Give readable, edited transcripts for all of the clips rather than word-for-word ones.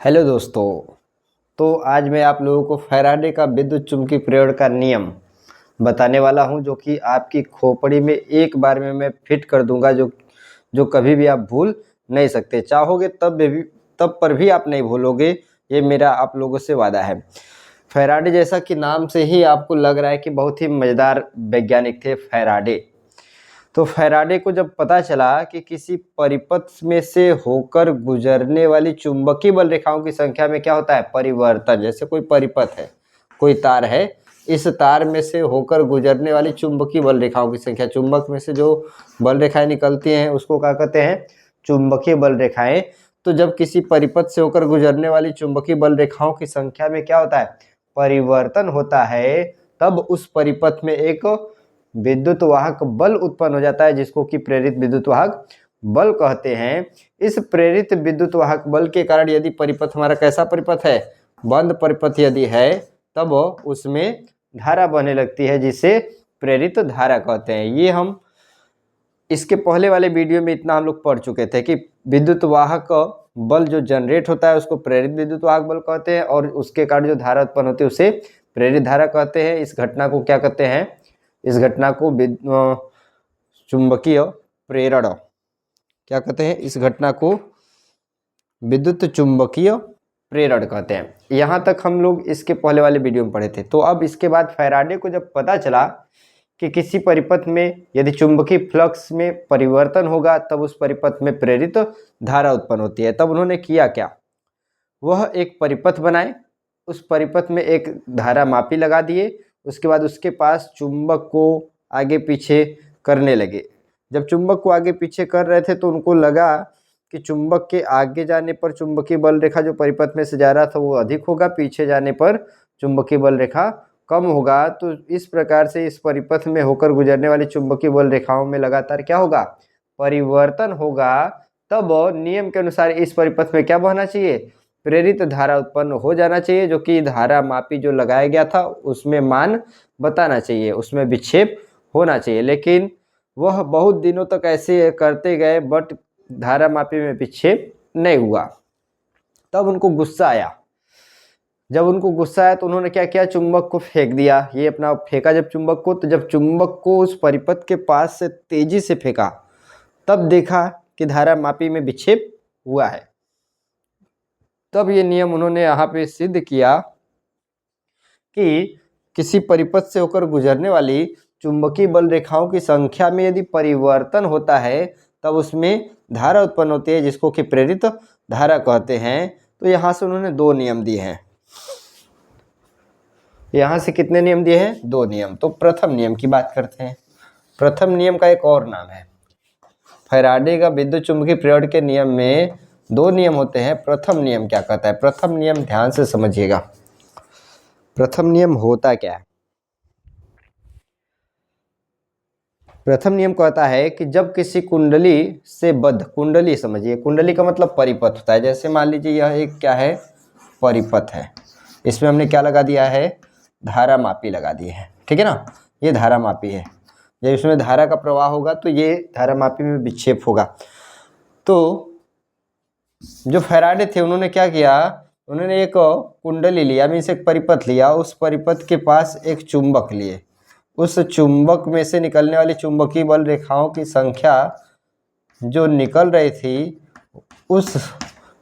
Hello दोस्तों। तो आज मैं आप लोगों को फैराडे का विद्युत चुम्बकीय प्रेरण का नियम बताने वाला हूं, जो कि आपकी खोपड़ी में एक बार में मैं फिट कर दूंगा, जो जो कभी भी आप भूल नहीं सकते। चाहोगे तब पर भी आप नहीं भूलोगे, ये मेरा आप लोगों से वादा है। फैराडे, जैसा कि नाम से ही आपको लग रहा है कि बहुत ही मज़ेदार वैज्ञानिक थे फैराडे। तो फैराडे को जब पता चला कि किसी परिपथ में से होकर गुजरने वाली चुंबकीय बल रेखाओं की संख्या में क्या होता है, परिवर्तन। जैसे कोई परिपथ है, कोई तार है, इस तार में से होकर गुजरने वाली चुंबकीय बल रेखाओं की संख्या, चुंबक में से जो बल रेखाएं निकलती हैं उसको क्या कहते हैं, चुंबकीय बल रेखाएं। तो जब किसी परिपथ से होकर गुजरने वाली चुंबकीय बल रेखाओं की संख्या में क्या होता है, परिवर्तन होता है, तब उस परिपथ में एक विद्युत वाहक बल उत्पन्न हो जाता है, जिसको कि प्रेरित विद्युत वाहक बल कहते हैं। इस प्रेरित विद्युत वाहक बल के कारण यदि परिपथ हमारा कैसा परिपथ है, बंद परिपथ यदि है, तब उसमें धारा बहने लगती है, जिसे प्रेरित धारा कहते हैं। ये हम इसके पहले वाले वीडियो में इतना हम लोग पढ़ चुके थे कि विद्युत वाहक बल जो जनरेट होता है उसको प्रेरित विद्युत वाहक बल कहते हैं, और उसके कारण जो धारा उत्पन्न होती है उसे प्रेरित धारा कहते हैं। इस घटना को क्या कहते हैं, इस घटना को चुंबकीय प्रेरण क्या कहते हैं, इस घटना को विद्युत चुंबकीय प्रेरण कहते हैं। यहाँ तक हम लोग इसके पहले वाले वीडियो में पढ़े थे। तो अब इसके बाद फैराडे को जब पता चला कि किसी परिपथ में यदि चुंबकीय फ्लक्स में परिवर्तन होगा तब उस परिपथ में प्रेरित धारा उत्पन्न होती है, तब उन्होंने किया क्या, वह एक परिपथ बनाए, उस परिपथ में एक धारा मापी लगा दिए, उसके बाद उसके पास चुंबक को आगे पीछे करने लगे। जब चुंबक को आगे पीछे कर रहे थे तो उनको लगा कि चुंबक के आगे जाने पर चुंबकीय बल रेखा जो परिपथ में से जा रहा था वो अधिक होगा, पीछे जाने पर चुंबकीय बल रेखा कम होगा। तो इस प्रकार से इस परिपथ में होकर गुजरने वाली चुंबकीय बल रेखाओं में लगातार क्या होगा, परिवर्तन होगा। तब नियम के अनुसार इस परिपथ में क्या बहना चाहिए, प्रेरित धारा उत्पन्न हो जाना चाहिए, जो कि धारा मापी जो लगाया गया था उसमें मान बताना चाहिए, उसमें विक्षेप होना चाहिए। लेकिन वह बहुत दिनों तक ऐसे करते गए, बट धारा मापी में विक्षेप नहीं हुआ। तब उनको गुस्सा आया। जब उनको गुस्सा आया तो उन्होंने क्या किया, चुंबक को फेंक दिया। ये अपना फेंका जब चुंबक को, तो जब चुंबक को उस परिपथ के पास से तेजी से फेंका, तब देखा कि धारा मापी में विक्षेप हुआ है। तब ये नियम उन्होंने यहाँ पे सिद्ध किया कि किसी परिपथ से होकर गुजरने वाली चुंबकीय बल रेखाओं की संख्या में यदि परिवर्तन होता है तब उसमें धारा उत्पन्न होती है, जिसको कि प्रेरित धारा कहते हैं। तो यहाँ से उन्होंने दो नियम दिए हैं। यहाँ से कितने नियम दिए हैं, दो नियम। तो प्रथम नियम की बात करते हैं। प्रथम नियम का एक और नाम है, फैराडे का विद्युत चुंबकीय प्रेरण के नियम में दो नियम होते हैं। प्रथम नियम क्या कहता है, प्रथम नियम ध्यान से समझिएगा। प्रथम नियम होता क्या है, प्रथम नियम कहता है कि जब किसी कुंडली से बद्ध, कुंडली समझिए, कुंडली का मतलब परिपथ होता है। जैसे मान लीजिए यह एक क्या है, परिपथ है, इसमें हमने क्या लगा दिया है, धारा मापी लगा दी है, ठीक है ना। ये धारा मापी है, जब इसमें धारा का प्रवाह होगा तो ये धारा मापी में विक्षेप होगा। तो जो फैराडे थे उन्होंने क्या किया, उन्होंने एक कुंडली लिया, मीन्स एक परिपथ लिया, उस परिपथ के पास एक चुंबक लिए, उस चुंबक में से निकलने वाली चुंबकीय बल रेखाओं की संख्या जो निकल रही थी, उस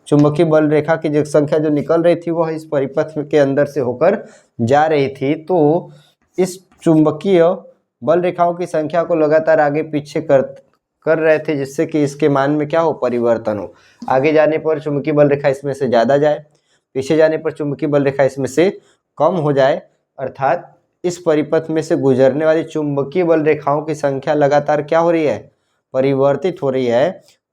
चुंबकीय बल रेखा की जो संख्या जो निकल रही थी वह इस परिपथ के अंदर से होकर जा रही थी। तो इस चुंबकीय बल रेखाओं की संख्या को लगातार आगे पीछे कर रहे थे, जिससे कि इसके मान में क्या हो, परिवर्तन हो। आगे जाने पर चुंबकीय बल रेखा इसमें से ज़्यादा जाए, पीछे जाने पर चुंबकीय बल रेखा इसमें से कम हो जाए। अर्थात इस परिपथ में से गुजरने वाली चुंबकीय बल रेखाओं की संख्या लगातार क्या हो रही है, परिवर्तित हो रही है।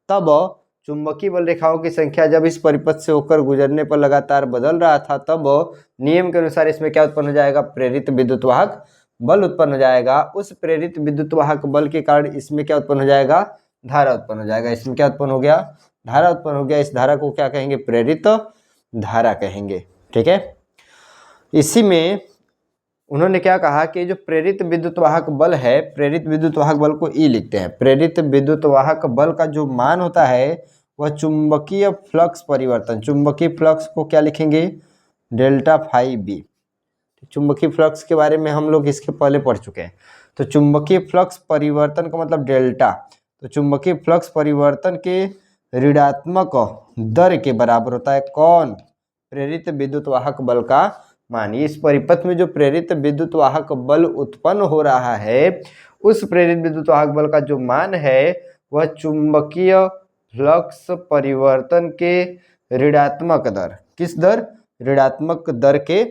तब चुंबकीय बल रेखाओं की संख्या जब इस परिपथ से होकर गुजरने पर लगातार बदल रहा था, तब नियम के अनुसार इसमें क्या उत्पन्न हो जाएगा, प्रेरित विद्युत वाहक बल उत्पन्न हो जाएगा। उस प्रेरित विद्युत वाहक बल के कारण इसमें क्या उत्पन्न हो जाएगा, धारा उत्पन्न हो जाएगा। इसमें क्या उत्पन्न हो गया, धारा उत्पन्न हो गया। इस धारा को क्या कहेंगे, प्रेरित धारा कहेंगे, ठीक है। इसी में उन्होंने क्या कहा कि जो प्रेरित विद्युत वाहक बल है, प्रेरित विद्युत वाहक बल को ई लिखते हैं। प्रेरित विद्युत वाहक बल का जो मान होता है वह चुंबकीय फ्लक्स परिवर्तन, चुंबकीय फ्लक्स को क्या लिखेंगे, डेल्टा फाई बी। चुंबकीय फ्लक्स के बारे में हम लोग इसके पहले पढ़ चुके हैं। तो चुंबकीय फ्लक्स परिवर्तन का मतलब डेल्टा, तो चुंबकीय फ्लक्स परिवर्तन के ऋणात्मक दर के बराबर होता है कौन, प्रेरित विद्युत वाहक बल का मान। इस परिपथ में जो प्रेरित विद्युत वाहक बल उत्पन्न हो रहा है, उस प्रेरित विद्युत वाहक बल का जो मान है वह चुंबकीय फ्लक्स परिवर्तन के ऋणात्मक दर, किस दर, ऋणात्मक दर के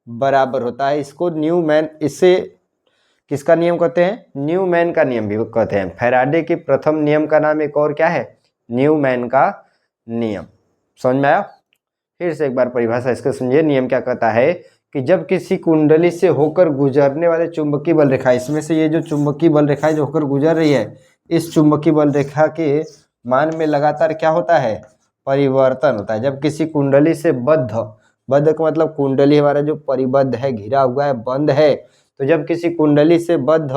बराबर होता है। इसको न्यूमैन, इससे किसका नियम कहते हैं, न्यूमैन का नियम भी कहते हैं। फैराडे के प्रथम नियम का नाम एक और क्या है, न्यूमैन का नियम। समझ में आया? फिर से एक बार परिभाषा इसको समझिए। नियम क्या कहता है कि जब किसी कुंडली से होकर गुजरने वाले चुंबकीय बल रेखा, इसमें से ये जो चुंबकीय बल रेखा है जो होकर गुजर रही है, इस चुंबकीय बल रेखा के मान में लगातार क्या होता है, परिवर्तन होता है। जब किसी कुंडली से बद्ध, बद्ध का मतलब कुंडली हमारा जो परिबद्ध है, घिरा हुआ है, बंद है, तो जब किसी कुंडली से बद्ध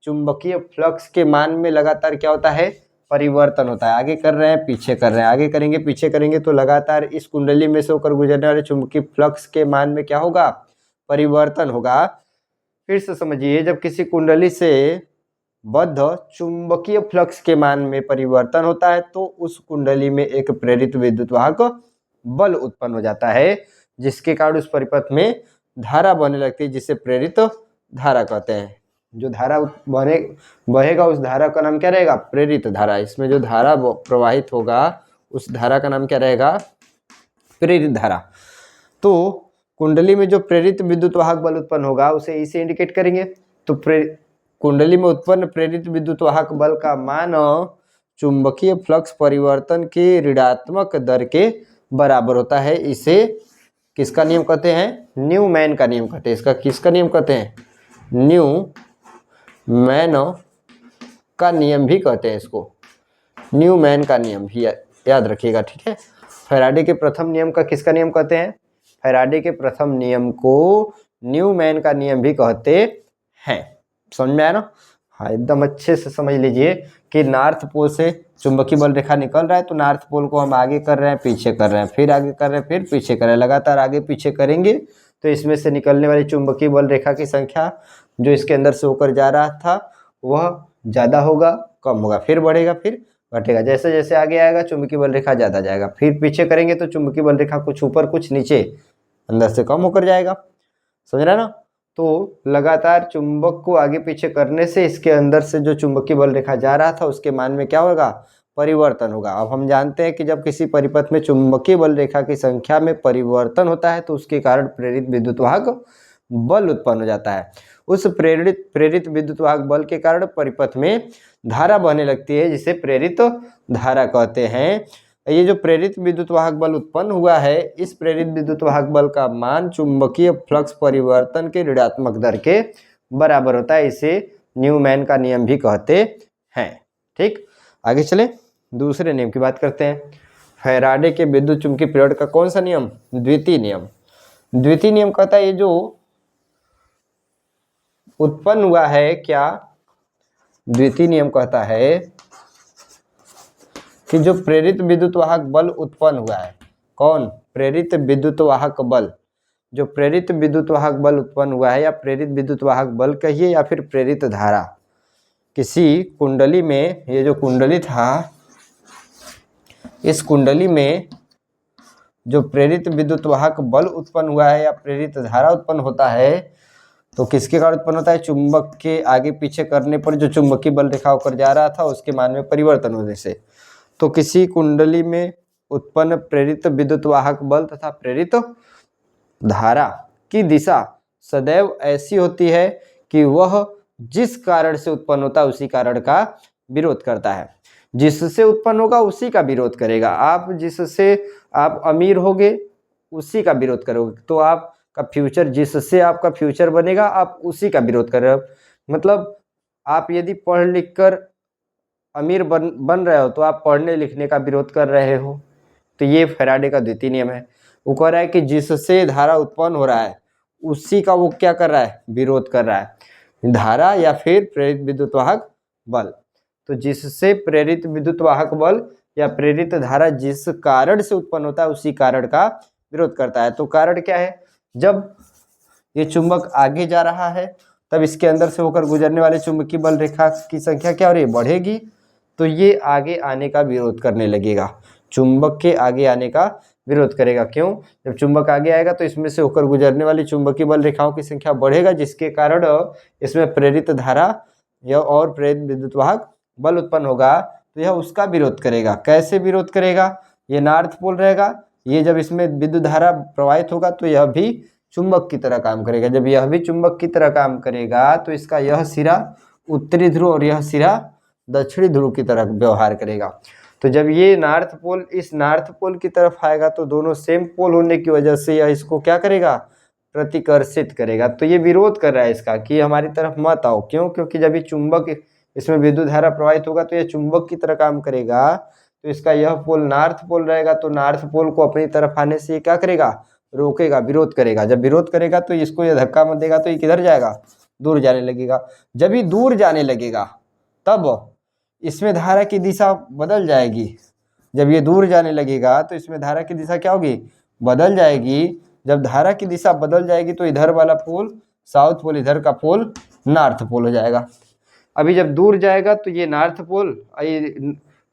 चुंबकीय फ्लक्स के मान में लगातार क्या होता है, परिवर्तन होता है। आगे कर रहे हैं, पीछे कर रहे हैं, आगे करेंगे, पीछे करेंगे, तो लगातार इस कुंडली में से होकर गुजरने वाले चुंबकीय फ्लक्स के मान में क्या होगा, परिवर्तन होगा। फिर से समझिए, जब किसी कुंडली से बद्ध चुंबकीय फ्लक्स के मान में परिवर्तन होता है तो उस कुंडली में एक प्रेरित विद्युत वाहक बल उत्पन्न हो जाता है, जिसके कारण उस परिपथ में धारा बहने लगती है, जिसे प्रेरित धारा कहते हैं। जो धारा बहेगा उस धारा का नाम क्या रहेगा, प्रेरित धारा। इसमें जो धारा प्रवाहित होगा उस धारा का नाम क्या रहेगा, प्रेरित धारा। तो कुंडली में जो प्रेरित विद्युत वाहक बल उत्पन्न होगा उसे इसे इंडिकेट करेंगे। तो कुंडली में उत्पन्न प्रेरित विद्युत वाहक बल का मान चुंबकीय फ्लक्स परिवर्तन के ऋणात्मक दर के बराबर होता है। इसे किसका नियम कहते हैं, न्यूमैन का नियम कहते हैं। इसका किसका नियम कहते हैं, न्यूमैन का नियम भी कहते हैं। इसको न्यूमैन का नियम भी याद रखिएगा, ठीक है। फैराडे के प्रथम नियम का किसका नियम कहते हैं, फैराडे के प्रथम नियम को न्यूमैन का नियम भी कहते हैं। समझ में आया ना? हाँ, एकदम अच्छे से समझ लीजिए कि नॉर्थ पोल से चुंबकीय बल रेखा निकल रहा है, तो नॉर्थ पोल को हम आगे कर रहे हैं, पीछे कर रहे हैं, फिर आगे कर रहे हैं, फिर पीछे कर रहे हैं, लगातार आगे पीछे करेंगे तो इसमें से निकलने वाली चुंबकीय बल रेखा की संख्या जो इसके अंदर से होकर जा रहा था वह ज़्यादा होगा, कम होगा, फिर बढ़ेगा, फिर घटेगा। जैसे जैसे आगे आएगा चुंबकीय बल रेखा ज़्यादा जाएगा, फिर पीछे करेंगे तो चुंबकीय बल रेखा कुछ ऊपर कुछ नीचे अंदर से कम होकर जाएगा। समझ रहा है ना? तो लगातार चुंबक को आगे पीछे करने से इसके अंदर से जो चुंबकीय बल रेखा जा रहा था उसके मान में क्या होगा, परिवर्तन होगा। अब हम जानते हैं कि जब किसी परिपथ में चुंबकीय बल रेखा की संख्या में परिवर्तन होता है तो उसके कारण प्रेरित विद्युत वाहक बल उत्पन्न हो जाता है। उस प्रेरित विद्युत वाहक बल के कारण परिपथ में धारा बहने लगती है, जिसे प्रेरित धारा कहते हैं। ये जो प्रेरित विद्युत वाहक बल उत्पन्न हुआ है, इस प्रेरित विद्युत वाहक बल का मान चुंबकीय फ्लक्स परिवर्तन के ऋणात्मक दर के बराबर होता है। इसे न्यूमैन का नियम भी कहते हैं। ठीक, आगे चले, दूसरे नियम की बात करते हैं। फैराडे के विद्युत चुंबकीय प्रेरण का कौन सा नियम, द्वितीय नियम। द्वितीय नियम कहता है ये जो उत्पन्न हुआ है, क्या द्वितीय नियम कहता है कि जो प्रेरित विद्युत वाहक बल उत्पन्न हुआ है, कौन, प्रेरित विद्युत वाहक बल, जो प्रेरित विद्युत वाहक बल उत्पन्न हुआ है, या प्रेरित विद्युत वाहक बल कहिए या फिर प्रेरित धारा, किसी कुंडली में, ये जो कुंडली था, इस कुंडली में जो प्रेरित विद्युत वाहक बल उत्पन्न हुआ है या प्रेरित धारा उत्पन्न होता है, तो किसके कारण उत्पन्न होता है, चुंबक के आगे पीछे करने पर जो चुंबकीय बल रेखा होकर जा रहा था उसके मान में परिवर्तन होने से। तो किसी कुंडली में उत्पन्न प्रेरित विद्युत वाहक बल तथा प्रेरित धारा की दिशा सदैव ऐसी होती है कि वह जिस कारण से उत्पन्न होता है उसी कारण का विरोध करता है। जिससे उत्पन्न होगा उसी का विरोध करेगा। आप जिससे आप अमीर होगे उसी का विरोध करोगे, तो आपका फ्यूचर, जिससे आपका फ्यूचर बनेगा आप उसी का विरोध कर रहे हो। मतलब आप यदि पढ़ लिख कर अमीर बन रहे हो तो आप पढ़ने लिखने का विरोध कर रहे हो। तो ये फैराडे का द्वितीय नियम है। वो कह रहा है कि जिससे धारा उत्पन्न हो रहा है उसी का वो क्या कर रहा है, विरोध कर रहा है, धारा या फिर प्रेरित विद्युत वाहक बल। तो जिससे प्रेरित विद्युत वाहक बल या प्रेरित धारा जिस कारण से उत्पन्न होता है उसी कारण का विरोध करता है। तो कारण क्या है, जब ये चुंबक आगे जा रहा है तब इसके अंदर से होकर गुजरने वाले चुंबकीय बल रेखा की संख्या क्या हो रही है, बढ़ेगी, तो ये आगे आने का विरोध करने लगेगा, चुंबक के आगे आने का विरोध करेगा। क्यों, जब चुंबक आगे आएगा तो इसमें से होकर गुजरने वाली चुंबकीय बल रेखाओं की संख्या बढ़ेगा, जिसके कारण इसमें प्रेरित धारा या और प्रेरित विद्युत वाहक बल उत्पन्न होगा, तो यह उसका विरोध करेगा। कैसे विरोध करेगा, ये नॉर्थ पोल रहेगा, ये जब इसमें विद्युत धारा प्रवाहित होगा तो यह भी चुंबक की तरह काम करेगा। जब यह भी चुंबक की तरह काम करेगा तो इसका यह सिरा उत्तरी ध्रुव और यह सिरा दक्षिणी ध्रुव की तरह व्यवहार करेगा। तो जब ये नॉर्थ पोल इस नॉर्थ पोल की तरफ आएगा तो दोनों सेम पोल होने की वजह से यह इसको क्या करेगा, प्रतिकर्षित करेगा। तो ये विरोध कर रहा है इसका कि हमारी तरफ मत आओ। क्यों, क्योंकि जब ये चुंबक इसमें विद्युत धारा प्रवाहित होगा तो यह चुंबक की तरह काम करेगा, तो इसका यह पोल नॉर्थ पोल रहेगा, तो नॉर्थ पोल को अपनी तरफ आने से ये क्या करेगा, रोकेगा, विरोध करेगा। जब विरोध करेगा तो इसको ये धक्का मत देगा तो ये किधर जाएगा, दूर जाने लगेगा। जब ये दूर जाने लगेगा तब इसमें धारा की दिशा बदल जाएगी। जब ये दूर जाने लगेगा तो इसमें धारा की दिशा क्या होगी, बदल जाएगी। जब धारा की दिशा बदल जाएगी तो इधर वाला पोल साउथ पोल, इधर का पोल नॉर्थ पोल हो जाएगा। अभी जब दूर जाएगा तो ये नॉर्थ पोल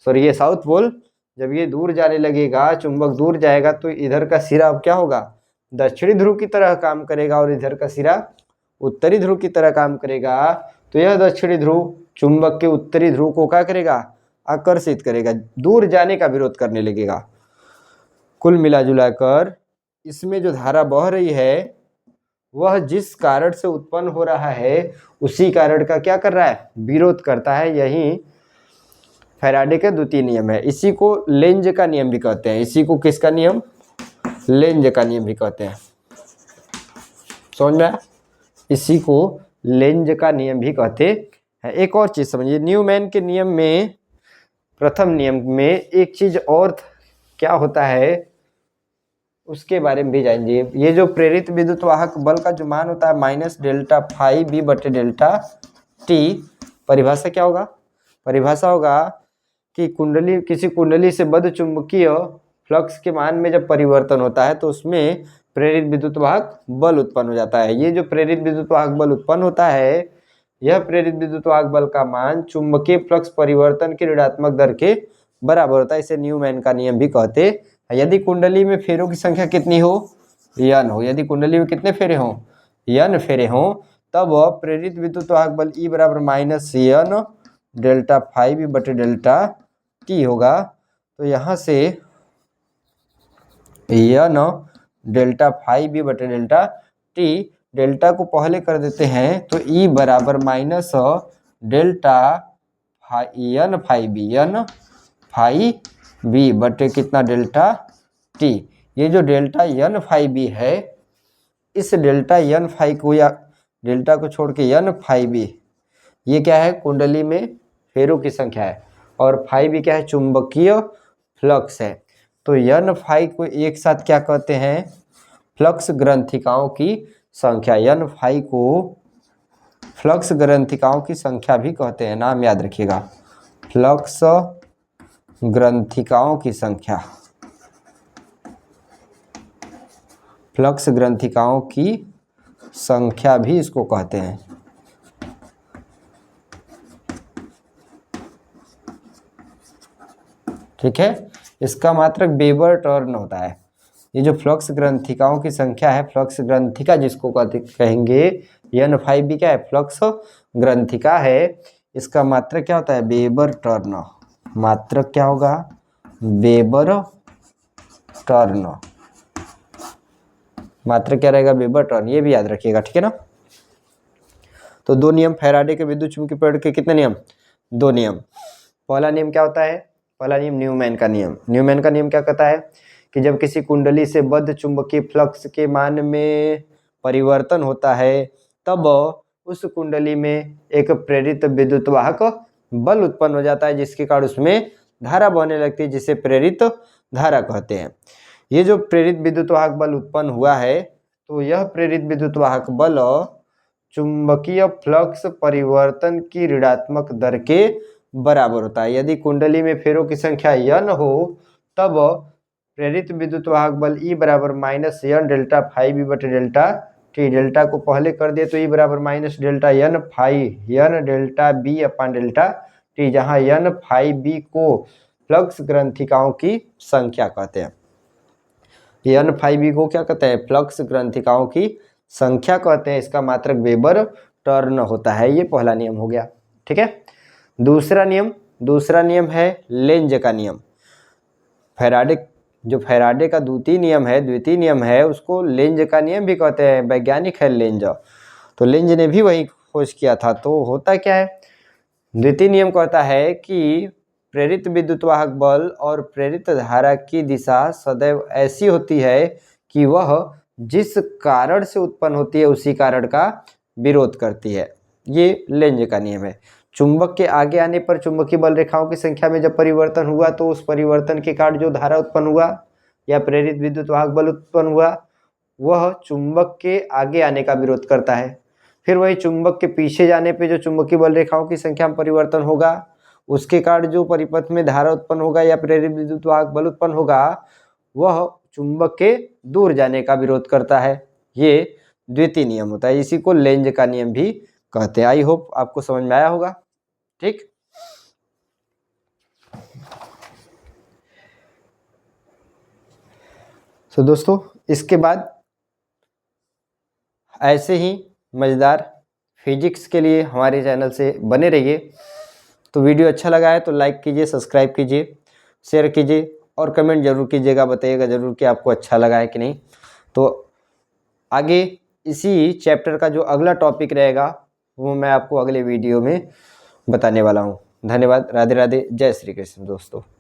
ये साउथ पोल, जब ये दूर जाने लगेगा, चुंबक दूर जाएगा तो इधर का सिरा अब क्या होगा, दक्षिणी ध्रुव की तरह काम करेगा और इधर का सिरा उत्तरी ध्रुव की तरह काम करेगा। तो यह दक्षिणी ध्रुव चुंबक के उत्तरी ध्रुव को क्या करेगा, आकर्षित करेगा, दूर जाने का विरोध करने लगेगा। कुल मिला जुला कर इसमें जो धारा बह रही है वह जिस कारण से उत्पन्न हो रहा है उसी कारण का क्या कर रहा है, विरोध करता है। यही फैराडे का द्वितीय नियम है। इसी को लेंज का नियम भी कहते हैं। इसी को किसका नियम, लेंज का नियम भी कहते हैं। समझ में आया, इसी को लेंज का नियम भी कहते हैं। एक और चीज समझिए, न्यूमैन के नियम में, प्रथम नियम में एक चीज और क्या होता है उसके बारे में भी जानिए। ये जो प्रेरित विद्युत वाहक बल का जो मान होता है माइनस डेल्टा फाई बी बटे डेल्टा टी, परिभाषा क्या होगा, परिभाषा होगा कि कुंडली, किसी कुंडली से बद्ध चुंबकीय फ्लक्स के मान में जब परिवर्तन होता है तो उसमें प्रेरित विद्युत वाहक बल उत्पन्न हो जाता है। ये जो प्रेरित विद्युत वाहक बल उत्पन्न होता है, यह प्रेरित विद्युत वाहक बल का मान चुंबकीय फ्लक्स परिवर्तन की ऋणात्मक दर के बराबर होता है। इसे न्यूमैन का नियम भी कहते हैं। यदि कुंडली में फेरों की संख्या कितनी हो, n हो, यदि कुंडली में कितने फेरे हों, n फेरे हों, तब प्रेरित विद्युत वाहक बल E बराबर minus n delta phi B बटे डेल्टा टी होगा। तो यहाँ से n डेल्टा फाई बी बटे डेल्टा टी, डेल्टा को पहले कर देते हैं तो E बराबर minus delta n phi B बटे कितना, डेल्टा टी। ये जो डेल्टा n फाई बी है, इस डेल्टा n फाई को या डेल्टा को छोड़ के n फाई बी, ये क्या है, कुंडली में फेरों की संख्या है, और फाई बी क्या है, चुंबकीय फ्लक्स है। तो n फाई को एक साथ क्या कहते हैं, फ्लक्स ग्रंथिकाओं की संख्या। n फाई को फ्लक्स ग्रंथिकाओं की संख्या भी कहते हैं, नाम याद रखिएगा, फ्लक्स ग्रंथिकाओं की संख्या, फ्लक्स ग्रंथिकाओं की संख्या भी इसको कहते हैं। ठीक है, इसका मात्रक वेबर टर्न होता है। ये जो फ्लक्स ग्रंथिकाओं की संख्या है, फ्लक्स ग्रंथिका जिसको कहेंगे, n फाई बी क्या है, फ्लक्स ग्रंथिका है, इसका मात्रक क्या होता है, वेबर टर्न। मात्रक क्या होगा, वेबर टर्न। मात्रक क्या रहेगा, वेबर टर्न, ये भी याद रखिएगा, ठीक है ना। तो दो नियम फैराडे के विद्युत चुंबकीय प्रेरण के, कितने नियम, दो नियम। पहला नियम क्या होता है, पहला नियम न्यूमैन का नियम। न्यूमैन का नियम क्या कहता है कि जब किसी कुंडली से बद्ध चुंबकीय फ्लक्स के मान में परिवर्तन होता है तब उस कुंडली में एक प्रेरित विद्युत वाहक बल उत्पन्न हो जाता है, जिसके कारण उसमें धारा बहने लगती है, जिसे प्रेरित धारा कहते हैं। ये जो प्रेरित विद्युत वाहक बल उत्पन्न हुआ है, तो यह प्रेरित विद्युत वाहक बल चुंबकीय फ्लक्स परिवर्तन की ऋणात्मक दर के बराबर होता है। यदि कुंडली में फेरों की संख्या n हो तब प्रेरित विद्युत वाहक बल E बराबर minus n delta phi B बटे डेल्टा टी। डेल्टा को पहले कर दिए तो E बराबर minus delta n phi n delta B upon delta t, जहाँ n फाई बी को फ्लक्स ग्रंथिकाओं की संख्या कहते हैं। n फाई बी को क्या कहते हैं? फ्लक्स ग्रंथिकाओं की संख्या कहते हैं। इसका मात्रक वेबर टर्न होता है। ये पहला नियम हो गया। ठीक है। दूसरा नियम है लेंज का नियम। फैराडे का द्वितीय नियम है उसको लेंज का नियम भी कहते हैं। वैज्ञानिक है लेंज, तो लेंज ने भी वही खोज किया था। तो होता क्या है, द्वितीय नियम कहता है कि प्रेरित विद्युत वाहक बल और प्रेरित धारा की दिशा सदैव ऐसी होती है कि वह जिस कारण से उत्पन्न होती है उसी कारण का विरोध करती है। ये लेंज का नियम है। चुंबक के आगे आने पर चुंबकीय बल रेखाओं की संख्या में जब परिवर्तन हुआ तो उस परिवर्तन के कारण जो धारा उत्पन्न हुआ या प्रेरित विद्युत वाहक बल उत्पन्न हुआ वह चुंबक के आगे आने का विरोध करता है। फिर वही चुंबक के पीछे जाने पे जो चुंबकीय बल रेखाओं की संख्या में परिवर्तन होगा उसके कारण जो परिपथ में धारा उत्पन्न होगा या प्रेरित विद्युत वाहक बल उत्पन्न होगा वह चुंबक के दूर जाने का विरोध करता है। ये द्वितीय नियम होता है। इसी को लेंज का नियम भी कहते हैं। आई होप आपको समझ में आया होगा। ठीक। तो दोस्तों इसके बाद ऐसे ही मज़ेदार फिजिक्स के लिए हमारे चैनल से बने रहिए। तो वीडियो अच्छा लगा है तो लाइक कीजिए, सब्सक्राइब कीजिए, शेयर कीजिए और कमेंट जरूर कीजिएगा, बताइएगा जरूर कि आपको अच्छा लगा है कि नहीं। तो आगे इसी चैप्टर का जो अगला टॉपिक रहेगा वो मैं आपको अगले वीडियो में बताने वाला हूँ। धन्यवाद। राधे राधे। जय श्री कृष्ण दोस्तों।